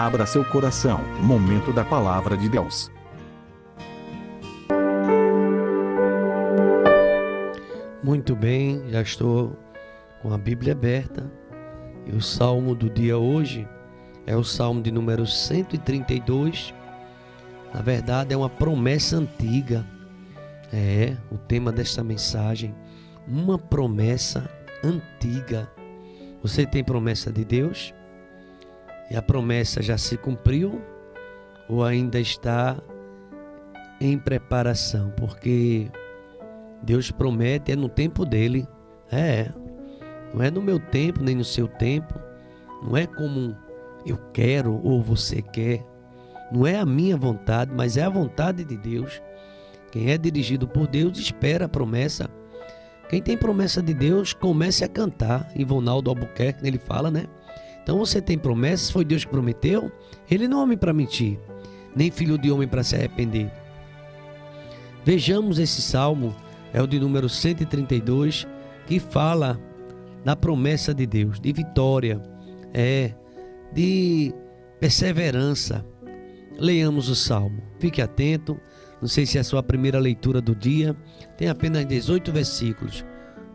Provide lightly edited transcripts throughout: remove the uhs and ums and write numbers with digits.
Abra seu coração. Momento da Palavra de Deus. Muito bem, já estou com a Bíblia aberta. E o salmo do dia hoje é o salmo de número 132. Na verdade, é uma promessa antiga. É o tema desta mensagem. Uma promessa antiga. Você tem promessa de Deus? E a promessa já se cumpriu? Ou ainda está em preparação? Porque Deus promete, é no tempo dele. Não é no meu tempo, nem no seu tempo. Não é como eu quero ou você quer. Não é a minha vontade, mas é a vontade de Deus. Quem é dirigido por Deus espera a promessa. Quem tem promessa de Deus, comece a cantar. Ivonaldo Albuquerque, ele fala, né? Então você tem promessas, foi Deus que prometeu. Ele não é homem para mentir, nem filho de homem para se arrepender. Vejamos esse salmo, é o de número 132, que fala da promessa de Deus, de vitória, de perseverança. Leiamos o salmo, fique atento. Não sei se é a sua primeira leitura do dia, tem apenas 18 versículos.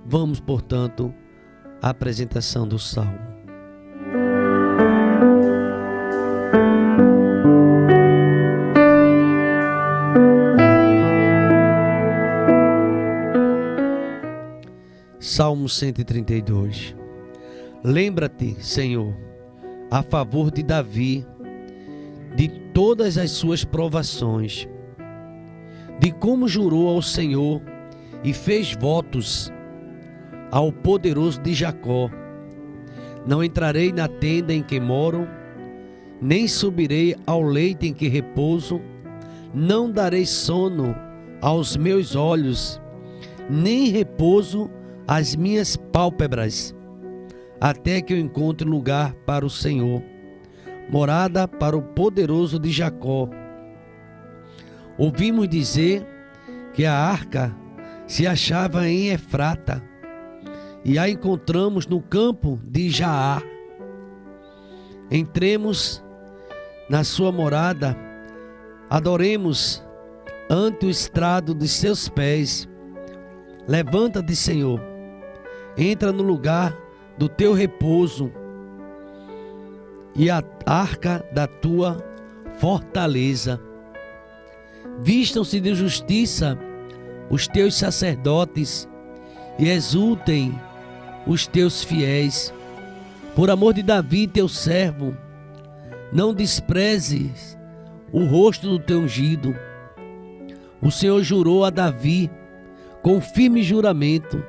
Vamos, portanto, à apresentação do salmo. Salmo 132. Lembra-te, Senhor, a favor de Davi, de todas as suas provações, de como jurou ao Senhor e fez votos ao poderoso de Jacó. Não entrarei na tenda em que moro, nem subirei ao leito em que repouso, não darei sono aos meus olhos, nem repouso às minhas pálpebras, até que eu encontre lugar para o Senhor, morada para o poderoso de Jacó. Ouvimos dizer que a arca se achava em Efrata, e a encontramos no campo de Jaar. Entremos na sua morada, adoremos ante o estrado de seus pés. Levanta-te, Senhor, entra no lugar do teu repouso e a arca da tua fortaleza. Vistam-se de justiça os teus sacerdotes e exultem os teus fiéis. Por amor de Davi, teu servo, não desprezes o rosto do teu ungido. O Senhor jurou a Davi com firme juramento,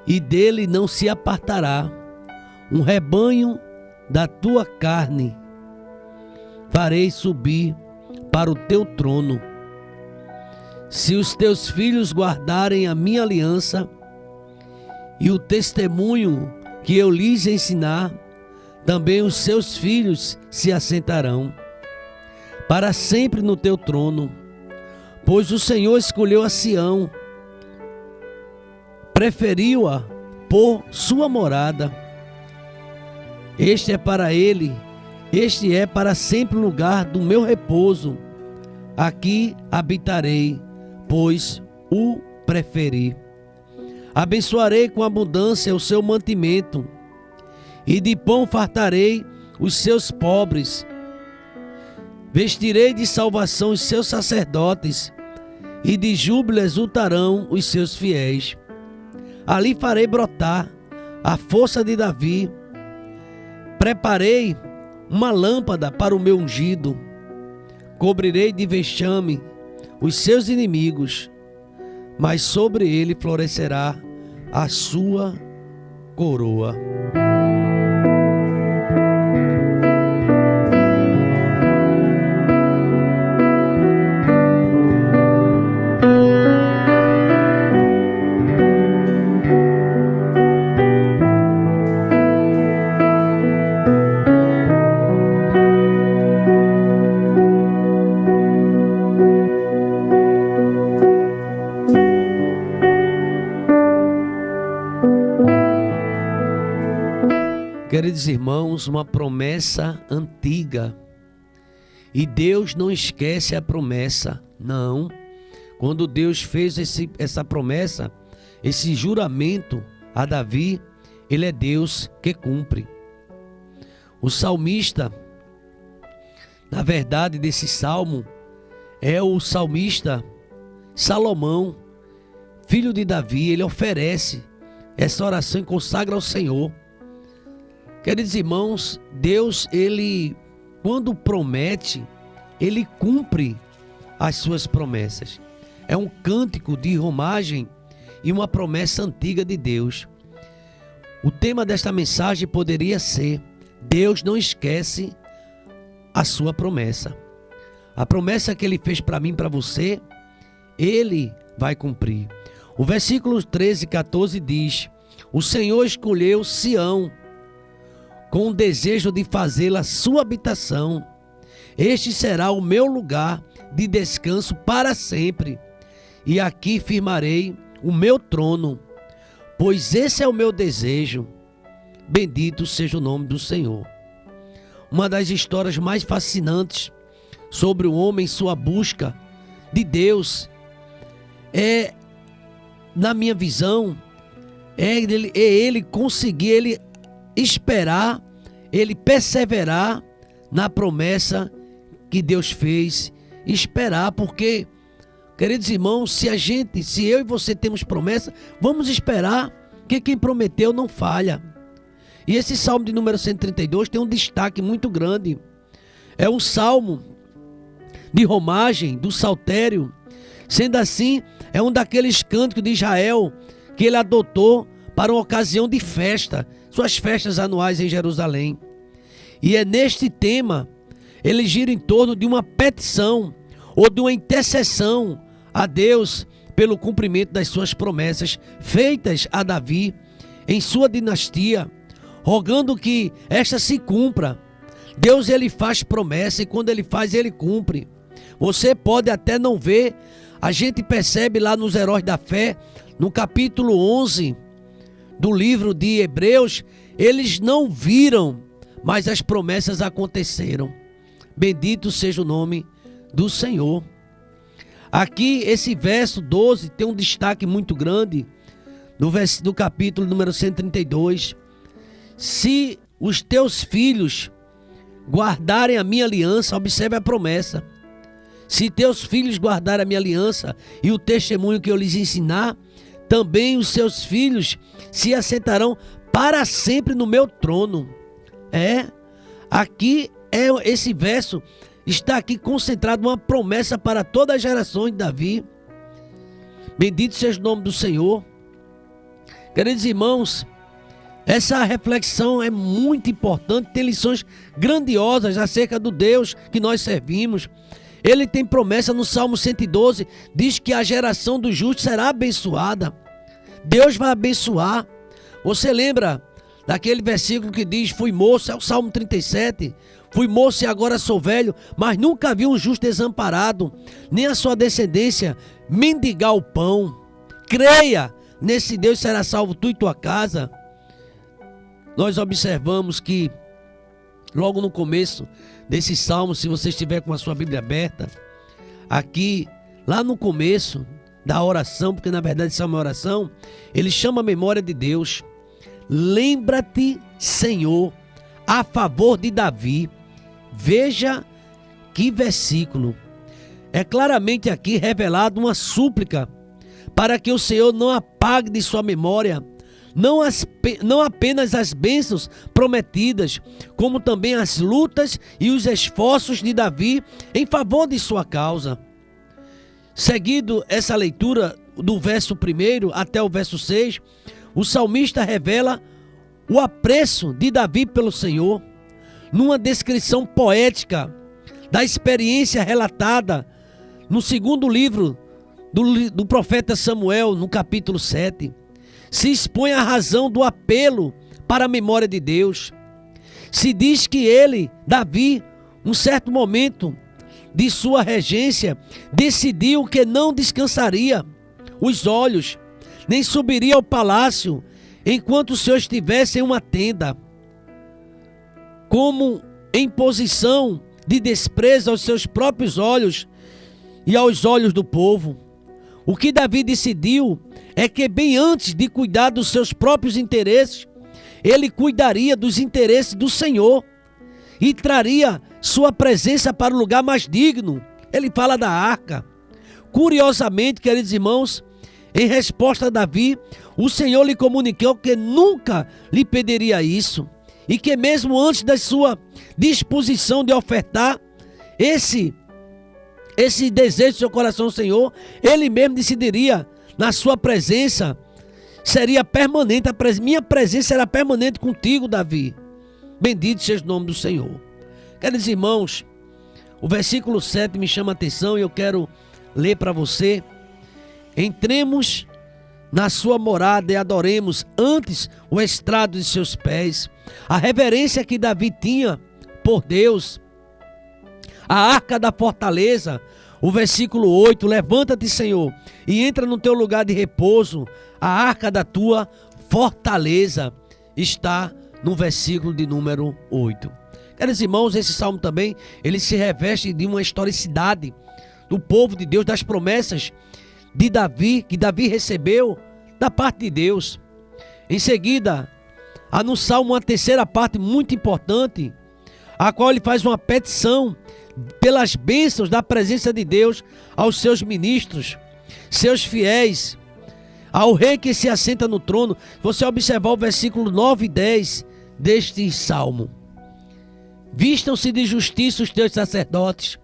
e dele não se apartará. Um rebanho da tua carne farei subir para o teu trono. Se os teus filhos guardarem a minha aliança e o testemunho que eu lhes ensinar, também os seus filhos se assentarão para sempre no teu trono. Pois o Senhor escolheu a Sião, preferiu-a por sua morada. Este é para ele, este é para sempre o lugar do meu repouso. Aqui habitarei, pois o preferi. Abençoarei com abundância o seu mantimento, e de pão fartarei os seus pobres. Vestirei de salvação os seus sacerdotes, e de júbilo exultarão os seus fiéis. Ali farei brotar a força de Davi. Preparei uma lâmpada para o meu ungido. Cobrirei de vexame os seus inimigos, mas sobre ele florescerá a sua coroa. Queridos irmãos, uma promessa antiga. E Deus não esquece a promessa, não. Quando Deus fez essa promessa, esse juramento a Davi, ele é Deus que cumpre. O salmista, na verdade, desse salmo, é o salmista Salomão, filho de Davi. Ele oferece essa oração e consagra ao Senhor. Queridos irmãos, Deus, ele, quando promete, ele cumpre as suas promessas. É um cântico de romagem e uma promessa antiga de Deus. O tema desta mensagem poderia ser: Deus não esquece a sua promessa. A promessa que ele fez para mim e para você, ele vai cumprir. O versículo 13 e 14 diz: o Senhor escolheu Sião com o desejo de fazê-la sua habitação. Este será o meu lugar de descanso para sempre, e aqui firmarei o meu trono, pois esse é o meu desejo. Bendito seja o nome do Senhor. Uma das histórias mais fascinantes sobre o homem em sua busca de Deus é, na minha visão, ele conseguir, ele esperar, ele perseverar na promessa que Deus fez. Esperar, porque, queridos irmãos, se eu e você temos promessa, vamos esperar, que quem prometeu não falha. E esse salmo de número 132 tem um destaque muito grande. É um salmo de romagem, do saltério. Sendo assim, é um daqueles cânticos de Israel que ele adotou para uma ocasião de festa, suas festas anuais em Jerusalém. E é neste tema, ele gira em torno de uma petição ou de uma intercessão a Deus pelo cumprimento das suas promessas feitas a Davi em sua dinastia, rogando que esta se cumpra. Deus, ele faz promessa e quando ele faz, ele cumpre. Você pode até não ver, a gente percebe lá nos Heróis da Fé, no capítulo 11 do livro de Hebreus, eles não viram, mas as promessas aconteceram. Bendito seja o nome do Senhor. Aqui, esse verso 12 tem um destaque muito grande, do capítulo número 132. Se os teus filhos guardarem a minha aliança, observe a promessa. Se teus filhos guardarem a minha aliança e o testemunho que eu lhes ensinar, também os seus filhos se assentarão para sempre no meu trono. Aqui esse verso está aqui concentrado uma promessa para todas as gerações de Davi. Bendito seja o nome do Senhor. Queridos irmãos, essa reflexão é muito importante, tem lições grandiosas acerca do Deus que nós servimos. Ele tem promessa no Salmo 112, diz que a geração dos justos será abençoada. Deus vai abençoar. Você lembra daquele versículo que diz: fui moço, é o Salmo 37, fui moço e agora sou velho, mas nunca vi um justo desamparado, nem a sua descendência mendigar o pão. Creia nesse Deus, será salvo tu e tua casa. Nós observamos que logo no começo desse salmo, se você estiver com a sua Bíblia aberta, aqui, lá no começo da oração, porque na verdade isso é uma oração, ele chama a memória de Deus. Lembra-te, Senhor, a favor de Davi. Veja que versículo. É claramente aqui revelado uma súplica para que o Senhor não apague de sua memória não apenas as bênçãos prometidas, como também as lutas e os esforços de Davi em favor de sua causa. Seguido essa leitura do verso 1 até o verso 6, o salmista revela o apreço de Davi pelo Senhor, numa descrição poética da experiência relatada no segundo livro do profeta Samuel, no capítulo 7. Se expõe a razão do apelo para a memória de Deus. Se diz que ele, Davi, um certo momento de sua regência, decidiu que não descansaria os olhos, nem subiria ao palácio, enquanto o Senhor estivesse em uma tenda. como em posição de desprezo aos seus próprios olhos e aos olhos do povo. O que Davi decidiu é que, bem antes de cuidar dos seus próprios interesses, ele cuidaria dos interesses do Senhor e traria sua presença para o lugar mais digno. Ele fala da arca. Curiosamente, queridos irmãos, em resposta a Davi, o Senhor lhe comunicou que nunca lhe pediria isso e que mesmo antes da sua disposição de ofertar esse desejo do seu coração ao Senhor, ele mesmo decidiria na sua presença, seria permanente, minha presença será permanente contigo, Davi. Bendito seja o nome do Senhor. Queridos irmãos, o versículo 7 me chama a atenção e eu quero ler para você. Entremos na sua morada e adoremos antes o estrado de seus pés. A reverência que Davi tinha por Deus. A arca da fortaleza, o versículo 8, levanta-te, Senhor, e entra no teu lugar de repouso. A arca da tua fortaleza está no versículo de número 8. Queridos irmãos, esse salmo também, ele se reveste de uma historicidade do povo de Deus, das promessas de Davi, que Davi recebeu da parte de Deus. Em seguida, há no salmo uma terceira parte muito importante, a qual ele faz uma petição pelas bênçãos da presença de Deus aos seus ministros, seus fiéis, ao rei que se assenta no trono. Você observar o versículo 9 e 10 deste salmo. Vistam-se de justiça os teus sacerdotes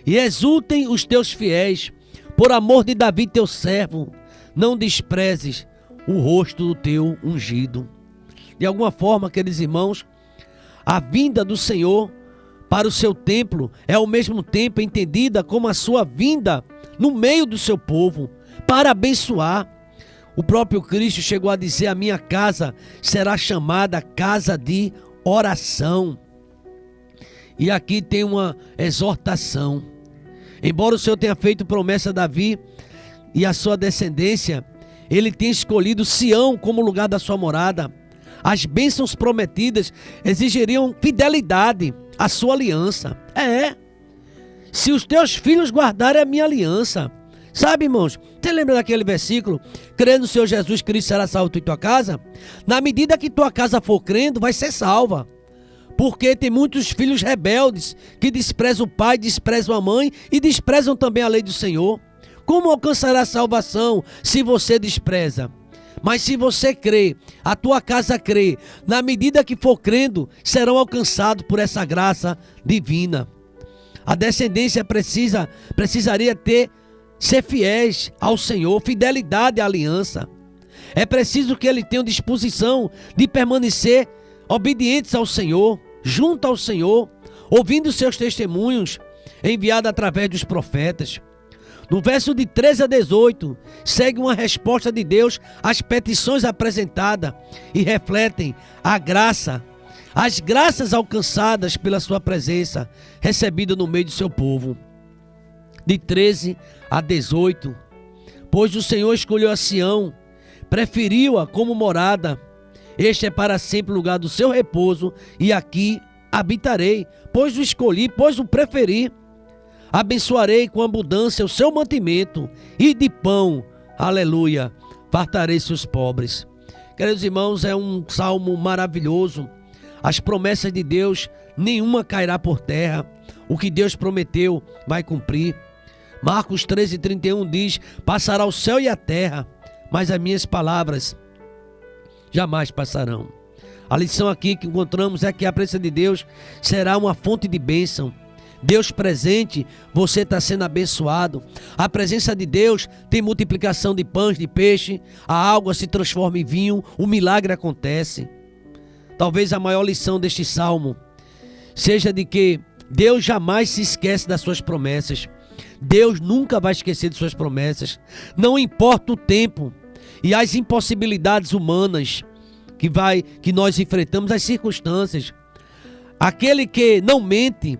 e exultem os teus fiéis, por amor de Davi teu servo, não desprezes o rosto do teu ungido. De alguma forma, queridos irmãos, a vinda do Senhor para o seu templo é ao mesmo tempo entendida como a sua vinda no meio do seu povo, para abençoar. O próprio Cristo chegou a dizer: a minha casa será chamada casa de oração. E aqui tem uma exortação. Embora o Senhor tenha feito promessa a Davi e a sua descendência, ele tem escolhido Sião como lugar da sua morada. As bênçãos prometidas exigiriam fidelidade à sua aliança. Se os teus filhos guardarem a minha aliança. Sabe, irmãos, você lembra daquele versículo? Crê no Senhor Jesus Cristo, será salvo tu e tua casa? Na medida que tua casa for crendo, vai ser salva. Porque tem muitos filhos rebeldes que desprezam o pai, desprezam a mãe e desprezam também a lei do Senhor. Como alcançará a salvação se você despreza? Mas se você crê, a tua casa crê, na medida que for crendo, serão alcançados por essa graça divina. A descendência precisaria ser fiéis ao Senhor, fidelidade à aliança. É preciso que eles tenham disposição de permanecer obedientes ao Senhor, junto ao Senhor, ouvindo seus testemunhos, enviados através dos profetas. No verso de 13 a 18, segue uma resposta de Deus às petições apresentadas e refletem a graça, as graças alcançadas pela sua presença, recebida no meio do seu povo. De 13 a 18, pois o Senhor escolheu a Sião, preferiu-a como morada. Este é para sempre o lugar do seu repouso, e aqui habitarei, pois o escolhi, pois o preferi. Abençoarei com abundância o seu mantimento, e de pão, aleluia, fartarei seus pobres. Queridos irmãos, é um salmo maravilhoso. As promessas de Deus, nenhuma cairá por terra. O que Deus prometeu vai cumprir. Marcos 13:31 diz: passará o céu e a terra, mas as minhas palavras jamais passarão. A lição aqui que encontramos é que a presença de Deus será uma fonte de bênção. Deus presente, você está sendo abençoado. A presença de Deus tem multiplicação de pães, de peixe, a água se transforma em vinho, o milagre acontece. Talvez a maior lição deste salmo seja de que Deus jamais se esquece das suas promessas. Deus nunca vai esquecer de suas promessas. Não importa o tempo e as impossibilidades humanas que nós enfrentamos, as circunstâncias. Aquele que não mente,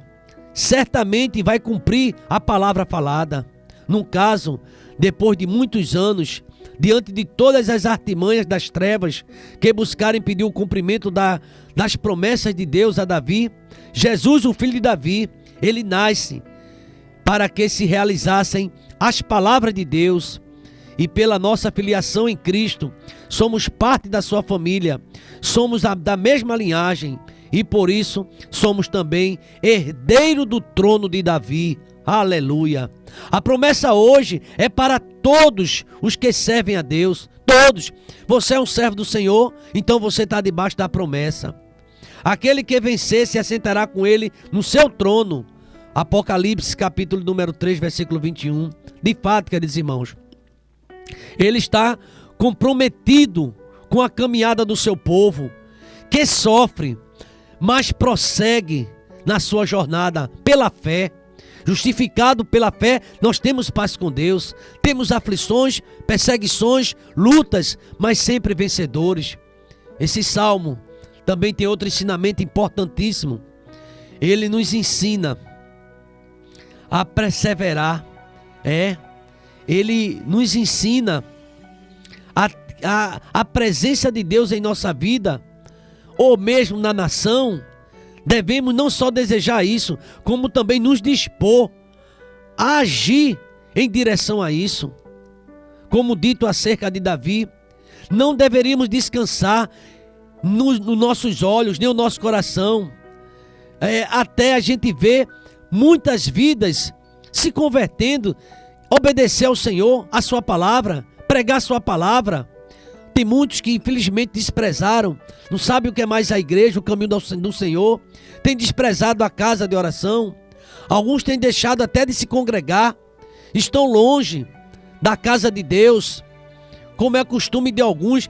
certamente vai cumprir a palavra falada. No caso, depois de muitos anos, diante de todas as artimanhas das trevas que buscaram impedir o cumprimento das promessas de Deus a Davi, Jesus, o filho de Davi, ele nasce para que se realizassem as palavras de Deus. E pela nossa filiação em Cristo, somos parte da sua família, somos da mesma linhagem e por isso somos também herdeiro do trono de Davi. Aleluia! A promessa hoje é para todos os que servem a Deus, todos. Você é um servo do Senhor, então você está debaixo da promessa. Aquele que vencer se assentará com ele no seu trono. Apocalipse capítulo número 3, versículo 21. De fato, queridos irmãos, ele está comprometido com a caminhada do seu povo, que sofre, mas prossegue na sua jornada pela fé. Justificado pela fé, nós temos paz com Deus, temos aflições, perseguições, lutas, mas sempre vencedores. Esse salmo também tem outro ensinamento importantíssimo. Ele nos ensina a perseverar, ele nos ensina a presença de Deus em nossa vida, ou mesmo na nação. Devemos não só desejar isso, como também nos dispor a agir em direção a isso. Como dito acerca de Davi, não deveríamos descansar nos nossos olhos, nem o nosso coração, até a gente ver muitas vidas se convertendo, obedecer ao Senhor, a sua palavra, pregar a sua palavra. Tem muitos que infelizmente desprezaram, não sabem o que é mais a igreja, o caminho do Senhor, tem desprezado a casa de oração. Alguns têm deixado até de se congregar, estão longe da casa de Deus, como é costume de alguns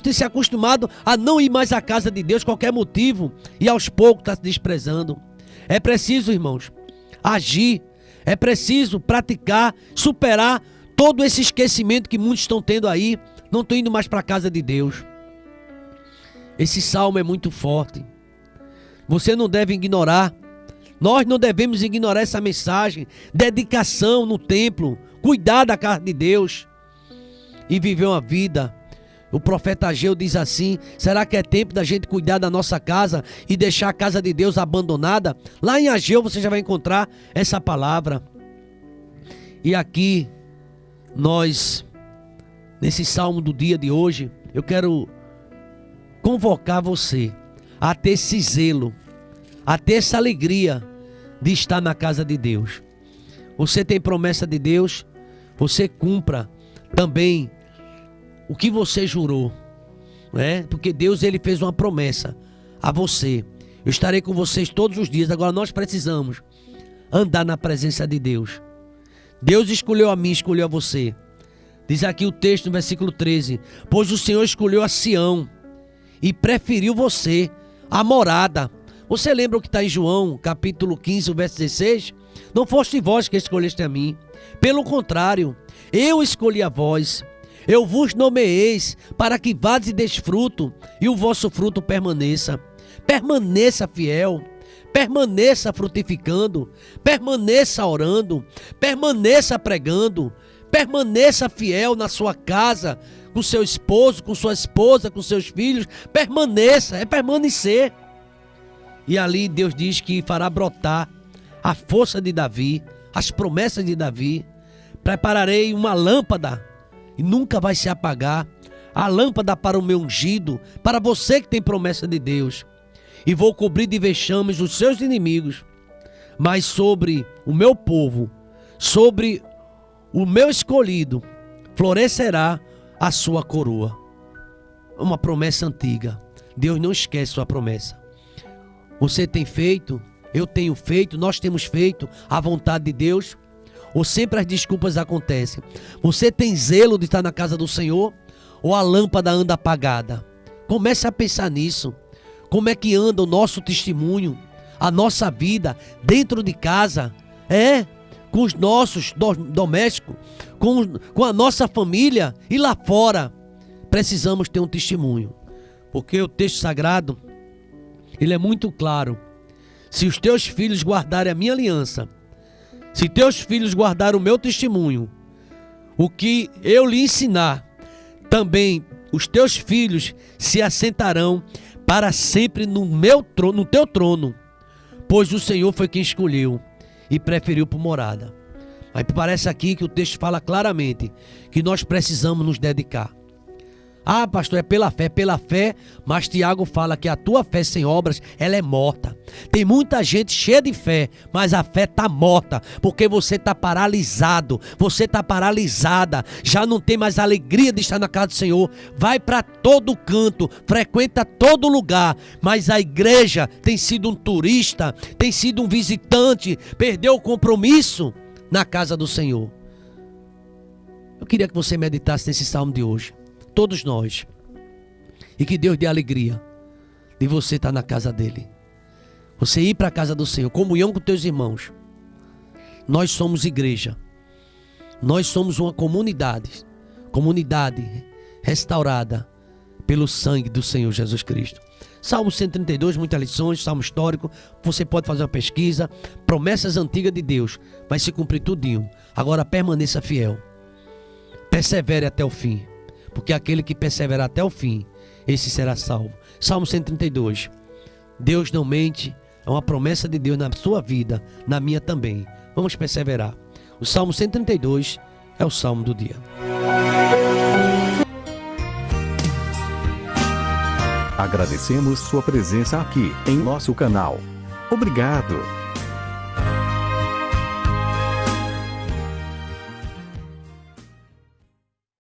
têm se acostumado a não ir mais à casa de Deus, qualquer motivo, e aos poucos está se desprezando. É preciso, irmãos, agir, é preciso praticar, superar todo esse esquecimento que muitos estão tendo aí, não estão indo mais para a casa de Deus. Esse salmo é muito forte. Você não deve ignorar. Nós não devemos ignorar essa mensagem. Dedicação no templo, cuidar da casa de Deus e viver uma vida. O profeta Ageu diz assim: será que é tempo da gente cuidar da nossa casa e deixar a casa de Deus abandonada? Lá em Ageu você já vai encontrar essa palavra. E aqui nós, nesse salmo do dia de hoje, eu quero convocar você a ter esse zelo, a ter essa alegria de estar na casa de Deus. Você tem promessa de Deus, você cumpra também o que você jurou, porque Deus, ele fez uma promessa a você: eu estarei com vocês todos os dias. Agora nós precisamos andar na presença de Deus. Deus escolheu a mim, escolheu a você. Diz aqui o texto no versículo 13: pois o Senhor escolheu a Sião e preferiu você, a morada. Você lembra o que está em João, capítulo 15, verso 16? Não foste vós que escolheste a mim, pelo contrário, eu escolhi a vós. Eu vos nomeeis para que vades e deis fruto, e o vosso fruto permaneça. Permaneça fiel, permaneça frutificando, permaneça orando, permaneça pregando, permaneça fiel na sua casa, com seu esposo, com sua esposa, com seus filhos. Permaneça, é permanecer. E ali Deus diz que fará brotar a força de Davi, as promessas de Davi. Prepararei uma lâmpada e nunca vai se apagar, a lâmpada para o meu ungido, para você que tem promessa de Deus. E vou cobrir de vexames os seus inimigos, mas sobre o meu povo, sobre o meu escolhido, florescerá a sua coroa. Uma promessa antiga. Deus não esquece sua promessa. Você tem feito, eu tenho feito, nós temos feito a vontade de Deus? Ou sempre as desculpas acontecem? Você tem zelo de estar na casa do Senhor? Ou a lâmpada anda apagada? Comece a pensar nisso. Como é que anda o nosso testemunho, a nossa vida dentro de casa? Com os nossos domésticos, com a nossa família e lá fora. Precisamos ter um testemunho. Porque o texto sagrado, ele é muito claro. Se os teus filhos guardarem a minha aliança, se teus filhos guardarem o meu testemunho, o que eu lhe ensinar, também os teus filhos se assentarão para sempre no teu trono, pois o Senhor foi quem escolheu e preferiu por morada. Aí parece aqui que o texto fala claramente que nós precisamos nos dedicar. Ah, pastor, é pela fé, mas Tiago fala que a tua fé sem obras, ela é morta. Tem muita gente cheia de fé, mas a fé está morta, porque você está paralisado, você está paralisada, já não tem mais alegria de estar na casa do Senhor, vai para todo canto, frequenta todo lugar, mas a igreja tem sido um turista, tem sido um visitante, perdeu o compromisso na casa do Senhor. Eu queria que você meditasse nesse salmo de hoje, todos nós, e que Deus dê alegria de você estar na casa dele, você ir para a casa do Senhor, comunhão com teus irmãos. Nós somos igreja, nós somos uma comunidade restaurada pelo sangue do Senhor Jesus Cristo. Salmo 132, muitas lições, salmo histórico, você pode fazer uma pesquisa, promessas antigas de Deus, vai se cumprir tudinho. Agora permaneça fiel, persevere até o fim, porque aquele que perseverar até o fim, esse será salvo. Salmo 132, Deus não mente, é uma promessa de Deus na sua vida, na minha também. Vamos perseverar. O Salmo 132 é o salmo do dia. Agradecemos sua presença aqui em nosso canal. Obrigado.